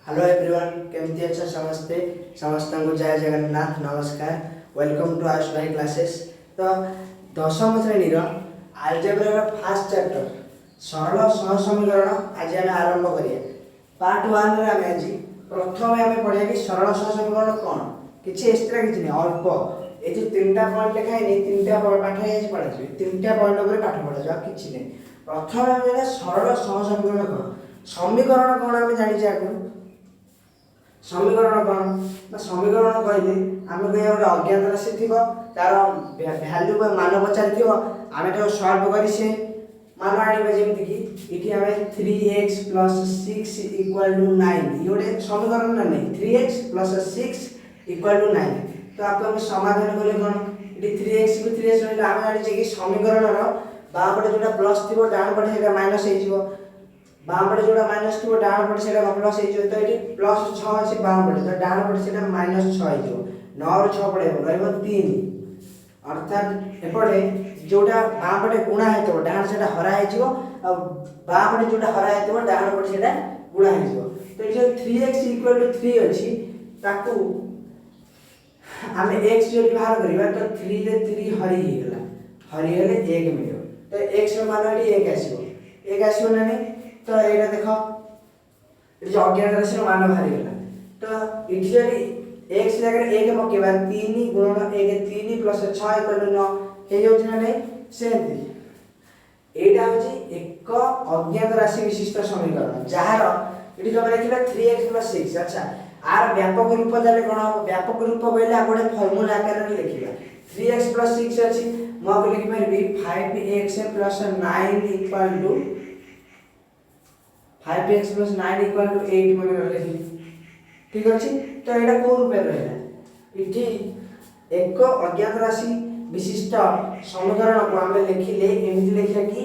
Hello everyone केमती अच्छा समस्ते समस्त को जय जगन्नाथ नमस्कार वेलकम टू आयुष भाई क्लासेस। तो दशम श्रेणी आलजेब्रा फास्ट चैप्टर सरल सह समीकरण आज आम आरंभ करिए। पार्ट 1 रे आम आज प्रथम आम पढ़िया कि सरल सह समीकरण कौन किसी एक्सट्रा किसी नहीं अल्प ये जो तीन पॉइंट लिखा है तीन पाठ पढ़ा तीन पॉइंट उपर पाठ पढ़ा किसी नहीं। प्रथम आम जाना सरल सह समीकरण कौन समीकरण कौन आम जानी आगु समीकरण कौन ना समीकरण कहले आम कह गोटे अज्ञात राशि थी तार भैल्यू मान पचारि आम सल्व कर से मान आने जमीक ये आम 3x + 6 = 9 ये गोटे समीकरण ना नहीं 3x + 6 = 9 तो आपको आम समाधान कले कौन ये 3x को 3x रही आम जाने कि समीकरण बापटे जो प्लस थी डाण पटे माइनस हो बामपटे जो माइनस थी डाण पटे से प्लस हो तो ये प्लस 6 अच्छे बामपटे तो डाण पटे से माइनस 6 हो 9 ରୁ 6 पड़े रही 3 अर्थात एपटे जोटा बामपटे गुणा हो डाण से हरा हो बामपटे जो हरा हो डाण पटे से गुणा हो तो ये 3x = 3 अच्छी ताकू आम x जो बाहर करवा तो 3 रे 3 हरीगले 1 मिले तो x मान 1 आसो ना नहीं तो ये देख ये जो अज्ञात राशि मान बाहरी गला तो ये x जगह 1 पकेबा 3 गुणन 1 3 + 6 = 9 हे जो ना नहीं सेमती एटा होची एक अज्ञात राशि विशिष्ट समीकरण जार ये जो लिखिबा 3x + 6 अच्छा आर व्यापक रूप जाले कोन व्यापक रूप कहले गोटे फार्मूला आकार रे लिखिबा 3x + 6 अछि म को लिखि परबी 5x + 9 = 5x + 9 = 8 मन रखी ठीक अछि तो एटा को रूप में रहला इठी एक अज्ञात राशि विशिष्ट समीकरण को हम लिखिले एमिति लिखिया कि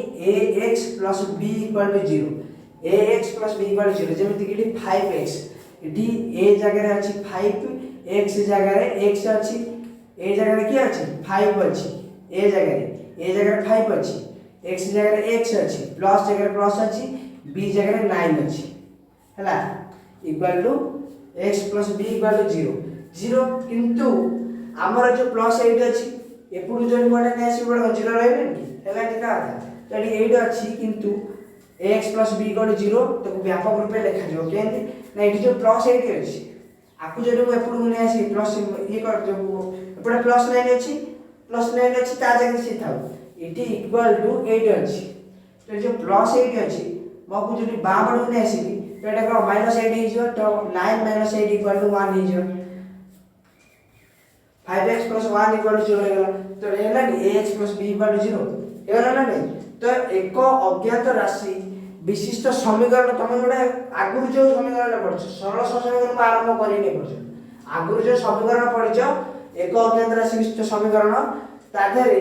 ax + b = 0 ax + b = 0 जेमिति कि 5x इठी a जगह रे अछि 5 x जगह रे x अछि a जगह रे की अछि 5 अछि a जगह रे 5 अछि x जगह रे x अछि प्लस जगह रे प्लस अछि b जगह रे 9 अछि हला इक्वल टू x + b = 0 0 किंतु हमर जो +8 अछि एपुडु जन कोडा नै आसी बड 0 रहबे कि हला कि का तो ये 8 अछि किंतु x + b = 0 तो व्यापक रूप में लिखा जो केंति ना ये जो +8 अछि आकु जन एपुडु नै आसी प्लस ये कर जो एपडे +9 अछि +9 अछि ता जगह से थाउ इटी इक्वल टू 8 अछि तो जो +8 अछि मकु जदी बामडु नै आसी तो एटा को -8 हे जो तो 9 - 8 = 1 हे जो 5x + 1 = 0 हेला तो हेला ax + b = 0 हेला ना नहीं तो एक अज्ञात राशि विशिष्ट समीकरण तुम जोडे आगुर जो समीकरण पढछ सरल समीकरण आरंभ करि नै पढछ आगुर जो समीकरण पढछ एक अज्ञात राशि विशिष्ट समीकरण ताधरे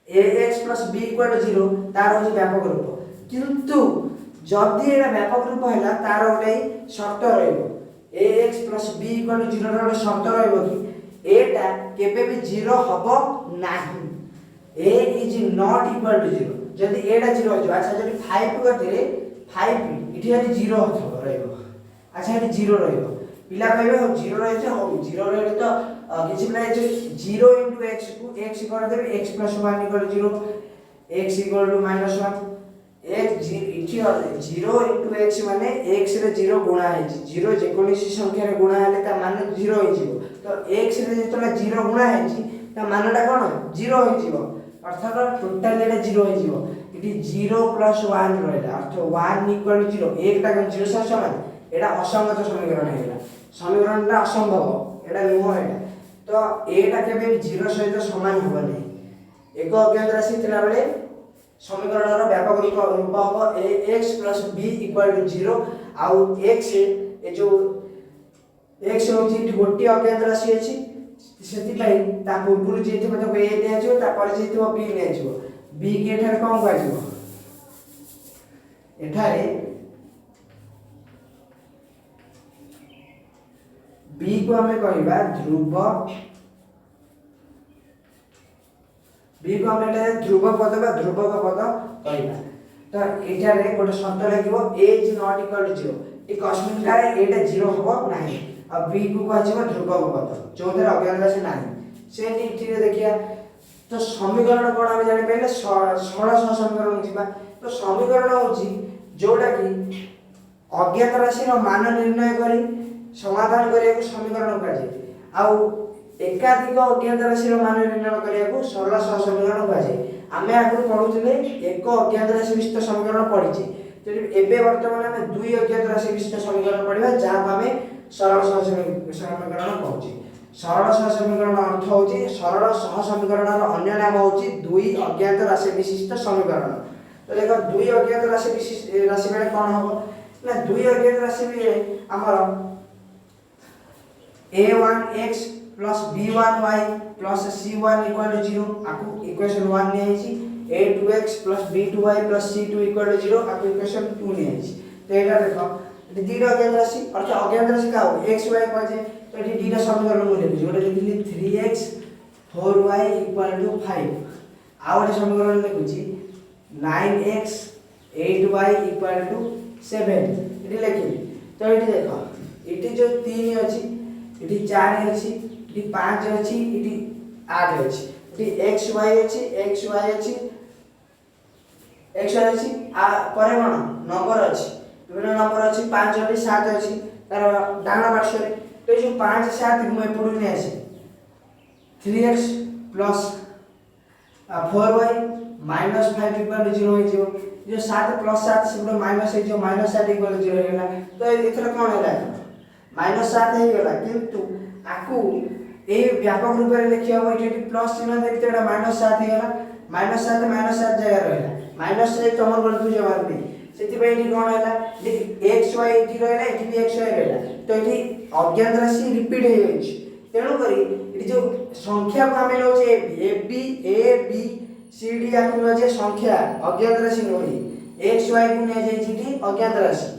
ax + b = 0 तार हो व्यापक रूप किंतु जदि एटा व्यापक रूप हैला तार ओटे शर्त रहइबो ax + b = 0 रो शर्त रहइबो कि एटा केबे भी 0 हबो नाही a is not equal to 0 जदि एटा 0 हो अच्छा जदि 5 करथिले 5 इठी यदि 0 होथबो रहइबो अच्छा एठी 0 रहइबो पिला कहबे हो 0 रहै छै हो 0 रहले तो किछि नै जे 0 * x को x कर देबे x + 1 = 0 x = -1 x इठी 0 * x माने x रे 0 गुणा है 0 जे कोनोसी संख्या रे गुणा हेले ता मान 0 हो जिवो तो x रे जेतला 0 गुणा है ता मानटा कोन 0 हो जिवो अर्थात टोटल एटा 0 हो जिवो इठी 0 + 1 रहला अर्थ 1 = 0 एक टा 0 से समान एटा असंगत समीकरण हेला समीकरणटा असंभव एटा नुह एटा तो एटा केबे 0 सहित समान होबो नै एक अज्ञात राशि थिला बेले समीकरण रो व्यापक रूप होबो ax + b = 0 आउ x ए जो x होची गोटी अज्ञात राशि अछि सेति पई ता पूर्व जेते मतलब a दे जो ता पर जेते b ने जो b के एठार कोन गाजिबो एठारे b को हमें कहबा ध्रुव b को हमें ध्रुव पद बा ध्रुवक पद कहबा तो एटारे गोटे शर्त लगिवो a is not equal to 0 ए कस्मिनकारे एटा 0 हबो नाही अब b को कहजिवो ध्रुवक पद जोधर अज्ञात राशि नाही से नीति रे देखिया तो समीकरण कोन हम जानि पहले सरल समीकरण जिबा तो समीकरण होची जोडा की अज्ञात राशि रो मान निर्णय करी समाधान करिया को समीकरण कहजे आउ एकाधिक अज्ञात राशि रो मान निर्णय करिया को सरल समीकरण कहजे आमे आगु पढुथिले एक अज्ञात राशि विशिष्ट समीकरण पढिछि तो एबे वर्तमान हमें दुई अज्ञात राशि विशिष्ट समीकरण पढिबा जहा हमें सरल समीकरण कहउछि सरल समीकरण अर्थ होछि सरल सह समीकरण रो अन्य नाम होछि दुई अज्ञात राशि विशिष्ट समीकरण तो देखो दुई अज्ञात राशि विशिष्ट राशि बेले कोन हबो ना दुई अज्ञात राशि भी हमर a1x plus b1y plus c1 equal to 0 आकु इक्वेशन 1 ने आइछि a2x plus b2y plus c2 equal to 0 आकु इक्वेशन 2 ने आइछि तो एटा देखो एटी दीटा अज्ञात राशि अर्थ अज्ञात राशि का हो x y कहजे तो एटी दीटा समीकरण मु लेबि जोटा लिखिली 3x 4y equal to 5 आ ओटे समीकरण लिखुछि 9x 8y equal to 7 एटी लिखिली तो एटी देखो एटी जो 3 अछि एटी 4 अछि एटी 5 अछि एटी 8 अछि एटी x y अछि x y अछि आ परे कोन नंबर अछि विभिन्न नंबर अछि 5 अछि 7 अछि तार डाना पार्श्व रे तो जो 5 7 को मैं पढु नै अछि 3x plus 4y minus 5 equal to 0 हो जिवो जो 7 plus 7 से माइनस है जो माइनस 7 equal to 0 हेला तो एथरा कोन हेला माइनस 7 हे गेला किंतु आकु ए व्यापक रूप रे लिखिया हो एटी प्लस चिन्ह देखते एटा माइनस 7 हे गेला माइनस 7 जगह रहला माइनस से तमर गलती जवाब नहीं सेति पे एटी कोन हेला जे x y एटी रहला एटी भी x y रहला तो एटी अज्ञात राशि रिपीट हे होइछ तेनु करी एटी जो संख्या को हमें लो जे a b c d आकु लो जे संख्या अज्ञात राशि नोई x y को ने जाई छी अज्ञात राशि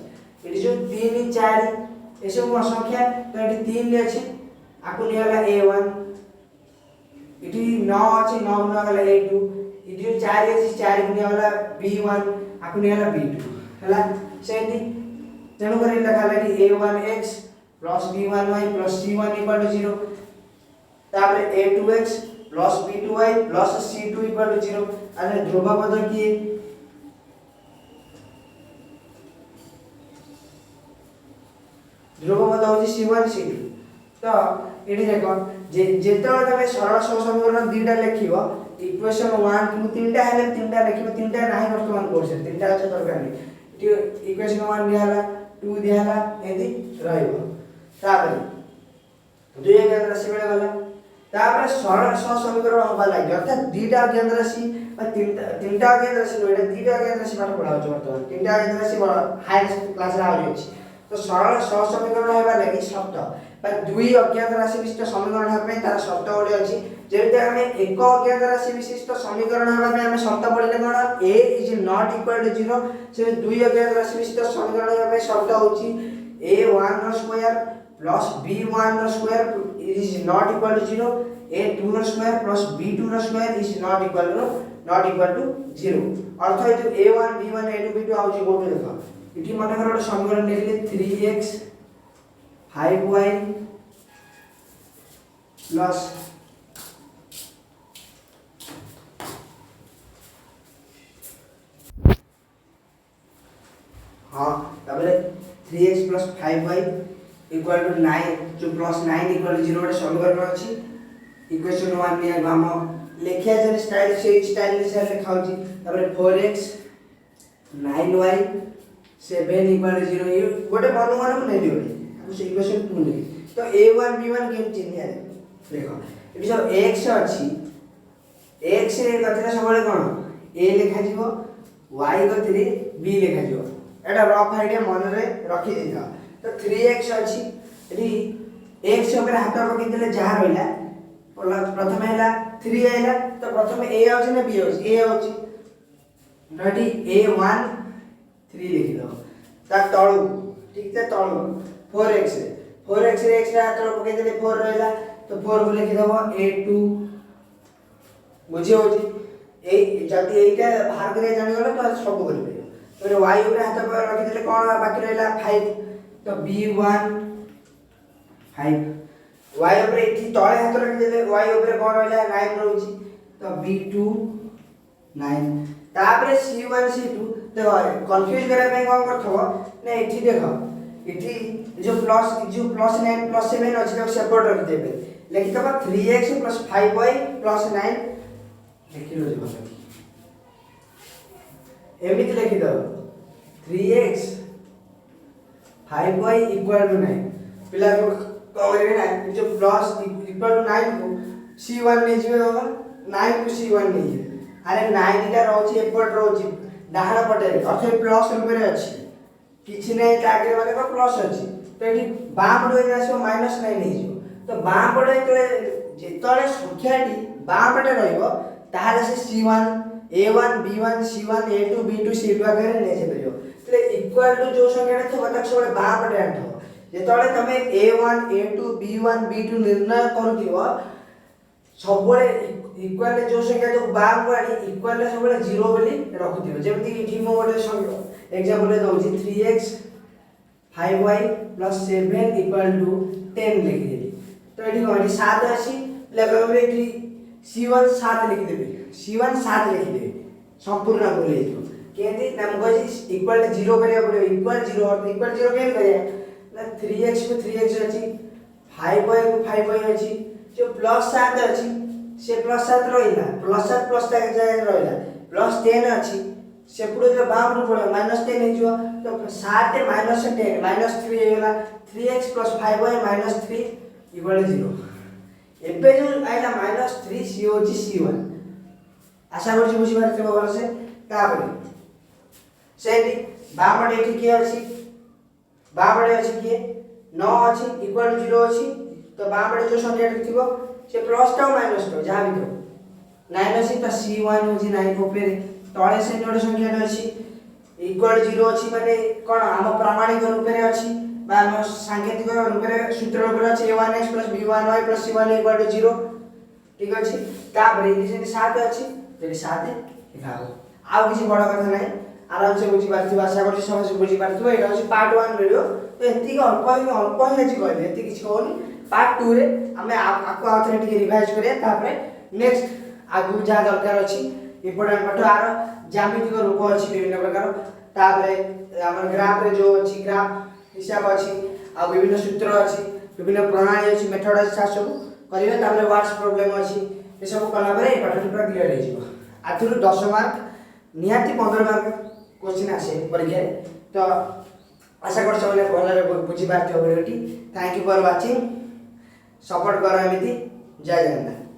एटी जो 3 4 एसे को संख्या तो एटी 3 ले अछि आकु नियाला a1 इटी 9 अछि 9 नियाला a2 इटी जो 4 अछि 4 को नियाला b1 आकु नियाला b2 हला सेति तेनु करी लिखा लागी a1x plus b1y plus c1 equal to 0 तापर a2x plus b2y plus c2 equal to 0 अरे ध्रुव पद की ध्रुव पद होची c1 c2 तो एडी देखो जे जेतले तमे सरल समीकरण दीटा लिखिबो इक्वेशन 1 2 तीनटा हेले तीनटा लिखिबो तीनटा नाही वर्तमान कोर्स तीनटा अछि दरकार नै इक्वेशन 1 दियाला 2 दियाला एदी रहइबो तापर दुई अज्ञात राशि बेले गला तापर सरल समीकरण होबा लागि अर्थात दीटा अज्ञात राशि बा तीनटा अज्ञात राशि एटा दीटा अज्ञात राशि पाठ पढाउ छ वर्तमान तीनटा अज्ञात राशि हायर क्लास रा आउली अछि तो सरल समीकरण होबा लागि शब्द बा दुई अज्ञात राशि विशिष्ट समीकरण हेबे तार शर्त ओडी अछि जेते हमें एक अज्ञात राशि विशिष्ट समीकरण हेबा में हमें शर्त पढिले कोन a is not equal to 0 से दुई अज्ञात राशि विशिष्ट समीकरण हेबा में शर्त होची a1 रो स्क्वायर प्लस b1 रो square is not equal to 0 a2 रो स्क्वायर प्लस b2 रो square is not equal to 0 अर्थ है जो a1 b1 a2 b2 आउची गोटे देखो इटी माने कर समीकरण लिखले 3x 5y प्लस हां तबले 3x plus 5y equal to 9 जो plus 9 equal to 0 रे समीकरण अछि इक्वेशन 1 ने हम लेखिया जे स्टाइल से स्टाइल से लिखाउ छी तबले 4x 9y 7 equal to 0 ये गोटे मन नै दियो उस इक्वेशन 2 ले तो a1 b1 के चिन्ह है देखो इति सब x अछि x रे गतिरे सबले कोन a लिखा जीवो y गतिरे b लिखा जीवो एटा रफ आइडिया मन रे रखि दिथा तो 3x अछि इति x ऊपर हाथ रखि देले जहा रहला प्रथम हैला 3 आइला तो प्रथम a अछि ना b अछि a अछि नटी a1 3 लिखि दो ता तळु ठीक से तळु 4x रे x रे हाथ पके देले 4 रहला तो 4 को लिखि दबो a2 बुझियो छी ए जति एटा बाहर करे जानि गलो तो सब कर पे तो y ऊपर हाथ रखी देले कोन बाकी रहला 5 तो b1 5 y ऊपर एठी तळे हाथ रखी देले y ऊपर कोन रहला 9 रहउची तो b2 9 तापर c1 c2 देखो कंफ्यूज करे पे कोन करथबो ने एठी देखो एठी जो प्लस 9 प्लस 7 अछि तो सेपरेट रख देबे लेकिन तब 3x + 5y + 9 लिखि लो जे एमिति लिखि दो 3x 5y = 9 पिला को कहले ना जो प्लस इक्वल टू 9 को c1 ने जिवे होगा 9 को c1 ने जिवे अरे 9 टा रहउची एपट रहउची डाहण पटे अथे प्लस ऊपर अछि किछि नै टागे माने को प्लस अछि तो एठी बाम पटे आसो माइनस 9 नै जिवो तो बाम पटे जेतले संख्याटी बाम पटे रहइबो ताहाले से c1 a1 b1 c1 a2 b2 c2 आकर ले जे परियो तले इक्वल टू जो संख्याटा थबो तक सबले बाम पटे आंठो जेतले तमे a1 a2 b1 b2 निर्णय करूथिबो सबले इक्वल जो संख्या जो बाम को आनी इक्वल सबले 0 बोली रखुथिबो जेमति कि इठी मो गोटे संख्या एग्जांपल ले दउची 3x 5y + 7 = 10 लिखि देली तो एठी कोठी 7 अछि लगबे एठी c1 7 लिखि देबे c1 7 लिखि देबे संपूर्ण बोले दियो केति नाम गजी इक्वल 0 करिया पड़े इक्वल 0 और इक्वल 0 केन करिया ना 3x को 3x अछि 5y को 5y अछि जो +7 अछि से +7 रहिला +7 +7 जाय रहिला +10 अछि से पुरो जो बाम पड़े -10 हे जो तो 7 -10 -3 हेला 3x + 5y - 3 = 0 एबे जो आइला -3 सी होची c1 आशा करछि बुझि पारथिबो भल से ताबे सेठी बामडे एठी के अछि बामडे अछि के 9 अछि इक्वल 0 अछि तो बामडे जो संख्या थिबो से प्लस टा माइनस टा जहा भी तो 9 अछि तो c1 होची 9 ऊपर तळे से जोडे संख्या अछि इक्वल 0 अछि माने कोन हम प्रामाणिक रूप रे अछि बा हम सांकेतिक रूप रे सूत्र रूप रे अछि a1x + b1y + c1 = 0 ठीक अछि ताबरे जे 7 अछि जे 7 लिखाओ आ किछि बड़ कथा नै आराम से बुझि पारथिबो आशा करछि समझ बुझि पारथिबो एटा अछि पार्ट 1 वीडियो तो एति अल्प ही अछि कहले एति किछि होनी पार्ट 2 रे हमें आको आथरे टिके रिवाइज करिया तापरे नेक्स्ट आगु जा दरकार अछि इंपोर्टेंट पार्ट आर ज्यामितिक रूप अछि विभिन्न प्रकार तापरे हमर ग्राफ रे जो अछि ग्राफ हिसाब अछि आ विभिन्न सूत्र अछि विभिन्न प्रणाली अछि मेथड अछि सब करिवे तापरे व्हाट्स प्रॉब्लम अछि ए सब कला परे ए पाठ पूरा क्लियर हे जिवो आथुरु 10 मार्क निहाती 15 मार्क क्वेश्चन आसे परीक्षा तो आशा कर सबले भले बुझी पारथिबो वीडियोटी thank you for watching support करो एमिति जय जगन्नाथ।